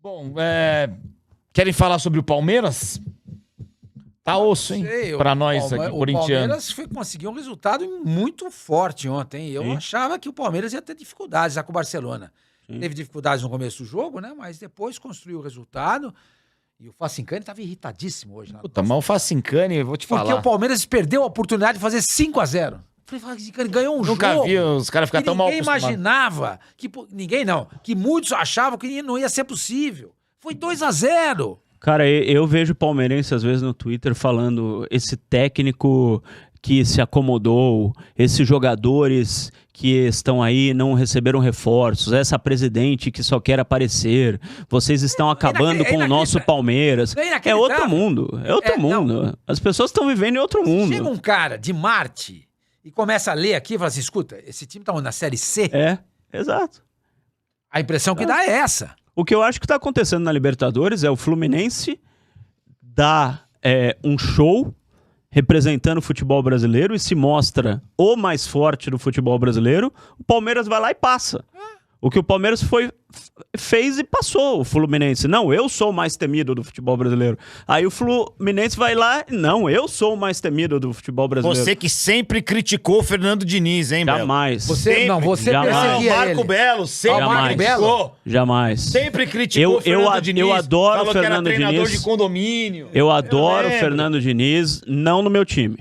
Bom, querem falar sobre o Palmeiras? Tá osso, hein? Pra nós aqui, o corintianos. Palmeiras conseguiu um resultado muito forte ontem. Eu achava que o Palmeiras ia ter dificuldades lá com o Barcelona. Teve dificuldades no começo do jogo, né? Mas depois construiu o resultado. E o Facincani estava irritadíssimo hoje. Puta, mas o Facincani, eu vou te falar. Porque o Palmeiras perdeu a oportunidade de fazer 5-0. Falei, Facincani ganhou um jogo. Nunca vi os caras ficar tão mal acostumados. Ninguém imaginava, ninguém não, que muitos achavam que não ia ser possível. Foi 2-0. Cara, eu vejo palmeirense às vezes no Twitter falando esse técnico que se acomodou, esses jogadores que estão aí não receberam reforços, essa presidente que só quer aparecer, vocês estão acabando com o nosso Palmeiras. É outro mundo, é outro mundo. Não. As pessoas estão vivendo em outro mundo. Chega um cara de Marte e começa a ler aqui e fala assim, escuta, esse time tá na Série C? Exato. A impressão que dá é essa. O que eu acho que está acontecendo na Libertadores é o Fluminense dar um show representando o futebol brasileiro e se mostra o mais forte do futebol brasileiro, o Palmeiras vai lá e passa. O que o Palmeiras fez e passou o Fluminense. Não, eu sou o mais temido do futebol brasileiro. Aí o Fluminense vai lá, não, eu sou o mais temido do futebol brasileiro. Você que sempre criticou o Fernando Diniz, hein, Belo? Jamais. Você perseguia Marco ele. Belo sempre Jamais. criticou. Jamais. Sempre criticou o Fernando Diniz. Eu adoro o Falou Fernando que era treinador Diniz. de condomínio. Eu adoro o Fernando Diniz, não no meu time.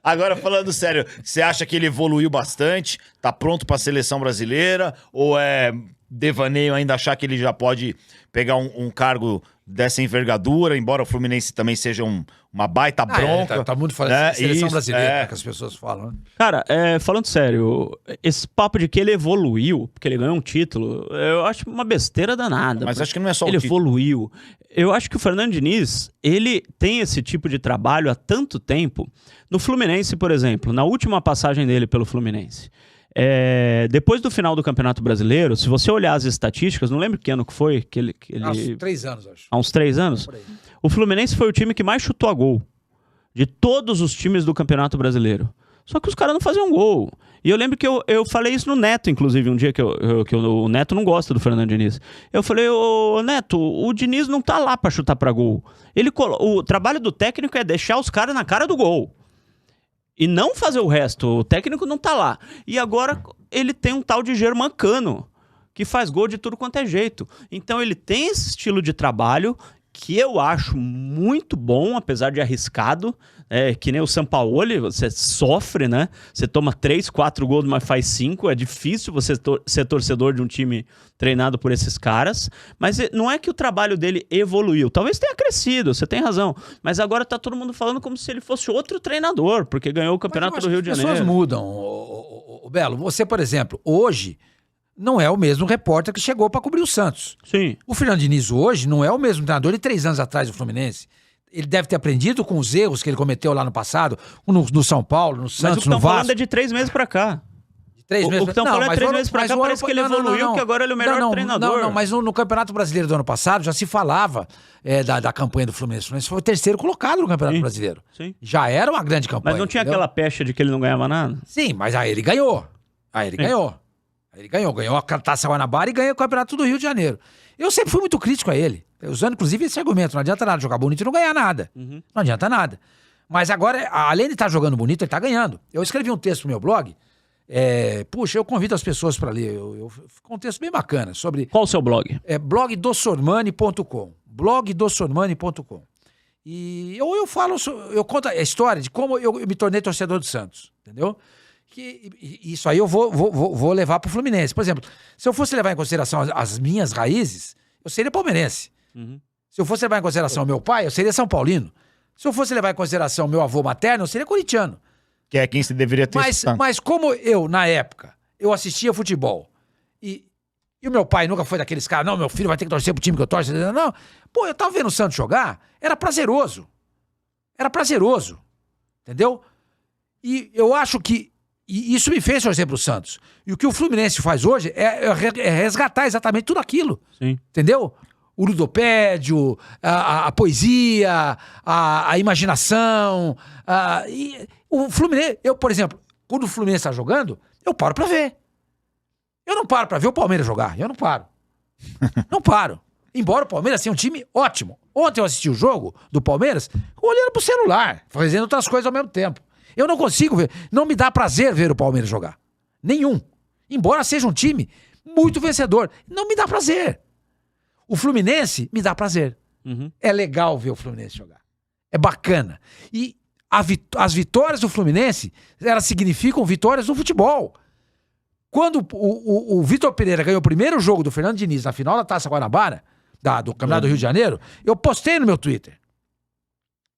Agora, falando sério, você acha que ele evoluiu bastante? Tá pronto pra seleção brasileira? Ou é devaneio ainda achar que ele já pode pegar um cargo dessa envergadura, embora o Fluminense também seja uma baita bronca? Tá muito falando seleção brasileira, que as pessoas falam. Né? Cara, falando sério, esse papo de que ele evoluiu, porque ele ganhou um título, eu acho uma besteira danada. Mas acho que não é só o título. Ele evoluiu. Eu acho que o Fernando Diniz, ele tem esse tipo de trabalho há tanto tempo. No Fluminense, por exemplo, na última passagem dele pelo Fluminense, depois do final do Campeonato Brasileiro, se você olhar as estatísticas, não lembro que ano que foi, que ele... Há uns 3 anos, acho. Há uns 3 anos? O Fluminense foi o time que mais chutou a gol de todos os times do Campeonato Brasileiro. Só que os caras não faziam gol. E eu lembro que eu falei isso no Neto, inclusive, um dia que o Neto não gosta do Fernando Diniz. Eu falei, ô Neto, o Diniz não tá lá pra chutar pra gol. O trabalho do técnico é deixar os caras na cara do gol. E não fazer o resto. O técnico não tá lá. E agora ele tem um tal de Germancano, que faz gol de tudo quanto é jeito. Então ele tem esse estilo de trabalho que eu acho muito bom, apesar de arriscado. Que nem o Sampaoli, você sofre, né? Você toma 3, 4 gols, mas faz 5. É difícil você ser torcedor de um time treinado por esses caras. Mas não é que o trabalho dele evoluiu. Talvez tenha crescido, você tem razão. Mas agora tá todo mundo falando como se ele fosse outro treinador, porque ganhou o Campeonato do Rio de Janeiro. As pessoas mudam, o Belo. Você, por exemplo, hoje não é o mesmo repórter que chegou para cobrir o Santos. Sim. O Fernando Diniz hoje não é o mesmo treinador de 3 anos atrás do Fluminense. Ele deve ter aprendido com os erros que ele cometeu lá no passado, no São Paulo, no Santos, no Vasco. Mas o que estão falando é de 3 meses pra cá. De 3 meses o que estão falando é 3 meses pra cá, parece que ele evoluiu, que agora ele é o melhor treinador. Não, mas no Campeonato Brasileiro do ano passado já se falava da campanha do Fluminense. O Fluminense foi o 3º colocado no Campeonato Brasileiro. Sim. Já era uma grande campanha. Mas não tinha aquela pecha de que ele não ganhava nada? Sim, mas aí ele ganhou. Ele ganhou a Taça Guanabara e ganhou o Campeonato do Rio de Janeiro. Eu sempre fui muito crítico a ele, usando inclusive esse argumento, não adianta nada jogar bonito e não ganhar nada. Não adianta nada. Mas agora, além de estar jogando bonito, ele está ganhando. Eu escrevi um texto no meu blog, eu convido as pessoas para ler, ficou um texto bem bacana sobre... Qual o seu blog? blogdossormani.com, blogdossormani.com. E eu conto a história de como eu me tornei torcedor do Santos, entendeu? Isso aí eu vou levar pro Fluminense. Por exemplo, se eu fosse levar em consideração as minhas raízes, eu seria palmeirense. Se eu fosse levar em consideração meu pai, eu seria São Paulino. Se eu fosse levar em consideração meu avô materno, eu seria corintiano. Que é quem se deveria ter mas como eu, na época, eu assistia futebol e o meu pai nunca foi daqueles caras, não, meu filho vai ter que torcer pro time que eu torço. Não. Pô, eu tava vendo o Santos jogar, era prazeroso. Entendeu? E eu acho que isso me fez torcer pro Santos. E o que o Fluminense faz hoje é resgatar exatamente tudo aquilo. Sim. Entendeu? O ludopédio, a poesia, a imaginação. E o Fluminense, por exemplo, quando o Fluminense tá jogando, eu paro pra ver. Eu não paro pra ver o Palmeiras jogar. Eu não paro. Não paro. Embora o Palmeiras seja um time ótimo. Ontem eu assisti o jogo do Palmeiras olhando pro celular, fazendo outras coisas ao mesmo tempo. Eu não consigo ver. Não me dá prazer ver o Palmeiras jogar. Nenhum. Embora seja um time muito vencedor. Não me dá prazer. O Fluminense me dá prazer. É legal ver o Fluminense jogar. É bacana. E as vitórias do Fluminense, elas significam vitórias no futebol. Quando o Vitor Pereira ganhou o primeiro jogo do Fernando Diniz na final da Taça Guanabara, do Campeonato do Rio de Janeiro, eu postei no meu Twitter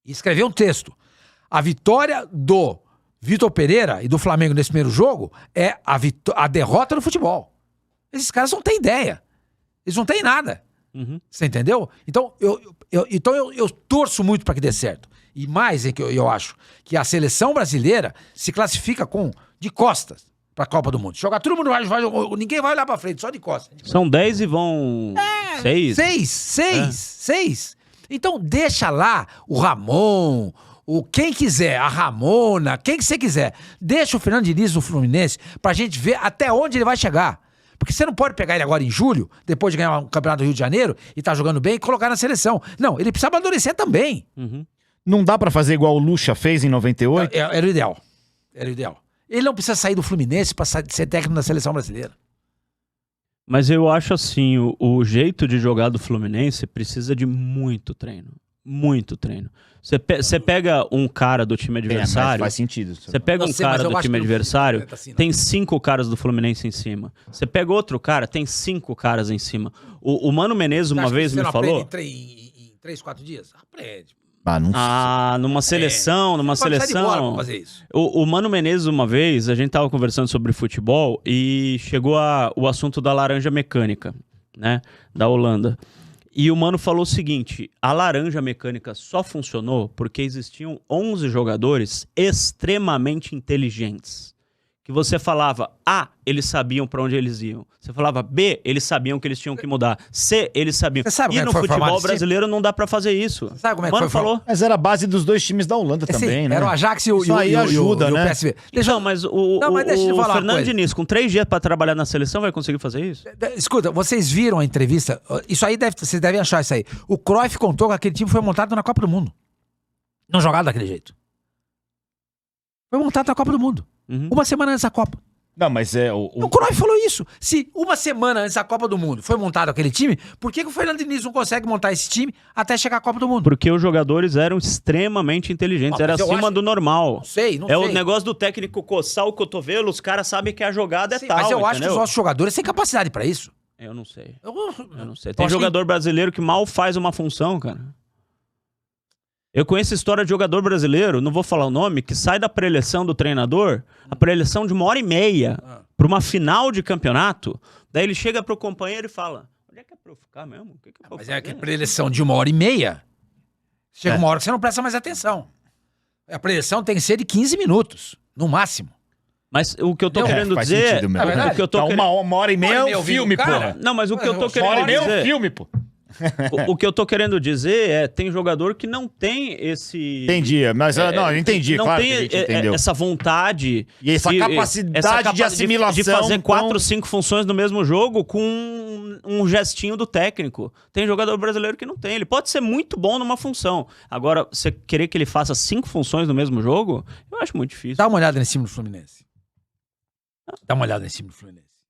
e escrevi um texto. A vitória do Vitor Pereira e do Flamengo nesse primeiro jogo é a derrota no futebol. Esses caras não têm ideia. Eles não têm nada. Você entendeu? Então eu torço muito para que dê certo. E mais é que eu acho que a seleção brasileira se classifica de costas pra Copa do Mundo. Jogar todo mundo ninguém vai olhar pra frente, só de costas. São 10 e vão 6. 6. Então deixa lá o Ramon, quem quiser, a Ramona, quem que você quiser. Deixa o Fernando Diniz no Fluminense pra gente ver até onde ele vai chegar. Porque você não pode pegar ele agora em julho, depois de ganhar um campeonato do Rio de Janeiro, e tá jogando bem, e colocar na seleção. Não, ele precisa amadurecer também. Não dá pra fazer igual o Lucha fez em 98? Era o ideal. Ele não precisa sair do Fluminense pra ser técnico da seleção brasileira. Mas eu acho assim, o jeito de jogar do Fluminense precisa de muito treino. Muito treino. Você pega um cara do time adversário... Faz sentido. Você pega um cara do time adversário, tem 5 caras do Fluminense em cima. Você pega outro cara, tem 5 caras em cima. O Mano Menezes uma vez me falou... Em 3, 4 dias? Aprende. Numa seleção, pra fazer isso. O Mano Menezes uma vez, a gente tava conversando sobre futebol e chegou o assunto da laranja mecânica, né, da Holanda. E o Mano falou o seguinte, a laranja mecânica só funcionou porque existiam 11 jogadores extremamente inteligentes. Que você falava A, eles sabiam pra onde eles iam. Você falava B, eles sabiam que eles tinham que mudar. C, eles sabiam. E no futebol brasileiro não dá pra fazer isso. Você sabe como é que foi falou? Mas era a base dos 2 times da Holanda também, né? Era o Ajax e o PSV. Mas o falar Fernando Diniz, com 3 dias pra trabalhar na seleção, vai conseguir fazer isso? Escuta, vocês viram a entrevista? Isso aí, vocês devem achar isso aí. O Cruyff contou que aquele time foi montado na Copa do Mundo. Não jogado daquele jeito. Foi montado na Copa do Mundo. Uma semana antes da Copa. Não, mas O Cruyff falou isso. Se uma semana antes da Copa do Mundo foi montado aquele time, por que o Fernando Diniz não consegue montar esse time até chegar à Copa do Mundo? Porque os jogadores eram extremamente inteligentes, era acima do normal. Não sei. O negócio do técnico coçar o cotovelo, os caras sabem que a jogada é tal, mas eu acho entendeu? que os nossos jogadores têm capacidade pra isso. Eu não sei. Eu não sei. Tem jogador brasileiro que mal faz uma função, cara. Eu conheço a história de jogador brasileiro, não vou falar o nome, que sai da preleção do treinador, a preleção de 1h30 para uma final de campeonato, daí ele chega pro companheiro e fala, onde é que é pra eu ficar mesmo? O que eu vou fazer? É que preleção de 1h30, chega uma hora que você não presta mais atenção. A preleção tem que ser de 15 minutos, no máximo. Mas o que eu tô querendo dizer... O que eu tô uma hora e meia é um filme, pô. Não, mas o que eu tô querendo dizer... Uma hora e meia é um filme, pô. O que eu tô querendo dizer tem jogador que não tem esse... Entendi, mas não, eu entendi, não claro tem que a gente entendeu. Essa vontade... E essa capacidade de assimilação... De fazer 4, 5 funções no mesmo jogo com um gestinho do técnico. Tem jogador brasileiro que não tem. Ele pode ser muito bom numa função. Agora, você querer que ele faça 5 funções no mesmo jogo, eu acho muito difícil. Dá uma olhada nesse time do Fluminense.